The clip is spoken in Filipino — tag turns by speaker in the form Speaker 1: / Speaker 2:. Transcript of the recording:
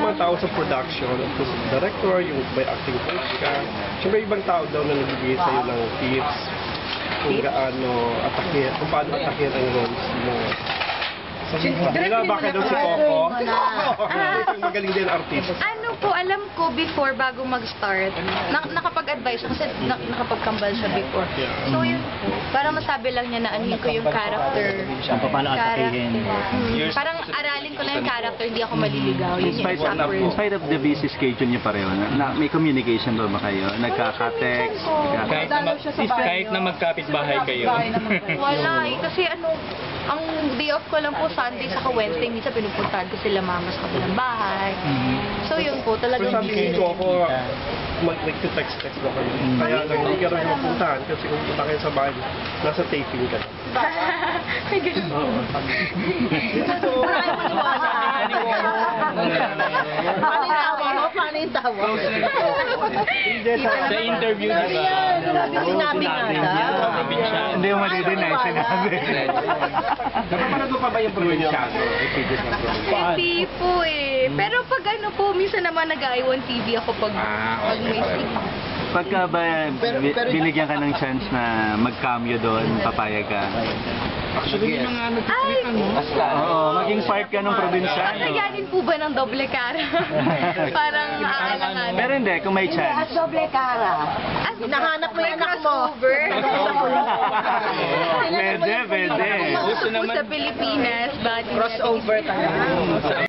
Speaker 1: mga tao sa production, yung director, yung may acting coach ka. Siyempre ibang tao daw na nagbibigay sa'yo ng tips kung gaano atake, kung paano atake ang roles mo. Diba, baka daw si Coco? Magaling din artist.
Speaker 2: Ano po, alam ko before, bago mag-start, nakapag-advise kasi nakapag-kambal siya before. So yun po, para masabi lang niya na anuhin ko yung character.
Speaker 3: Paano atakihin?
Speaker 2: Parang aralin ko lang yung character, hindi ako maliligaw. Yun yung
Speaker 3: In spite of the busy schedule niyo pareho, may communication ba kayo? Nagkaka-text?
Speaker 4: Kahit na magkapit-bahay kayo.
Speaker 2: Wala eh, kasi ano, ang day off ko lang po Sunday saka Wednesday, minsan pinupuntahan ko sila mama sa kabilang bahay. So yun po, talagang
Speaker 1: Pero sabi nito ako, mag-text-text ba kayo? Kaya lang hindi ka rin mapuntahan kasi kung punta kayo sa bahay, nasa taping ka.
Speaker 2: May ganun po.
Speaker 5: Paano yung tawa?
Speaker 4: Sa interview, diba?
Speaker 5: Sinabi nga daw.
Speaker 3: Hindi mo madidinay, sinabi.
Speaker 1: Napapanood mo pa ba yung probinsyano?
Speaker 2: Hindi po eh. Pero pag ano po, minsan naman nag-I1 TV ako pag may signal.
Speaker 3: Pagka ba binigyan ka ng chance na mag-cameo doon, papayag ka?
Speaker 1: Actually, yung mga
Speaker 2: Ay!
Speaker 3: Oo, maging part ka ng probinsyano.
Speaker 2: Kakayanin po ba ng doble cara? Parang aalangan.
Speaker 3: Pero hindi, kung may chance.
Speaker 5: Doble cara.
Speaker 2: Hinahanap
Speaker 5: mo yung anak mo.
Speaker 2: crossover.
Speaker 3: Pwede.
Speaker 4: Gusto naman.
Speaker 2: Sa Pilipinas, but
Speaker 5: Crossover talaga.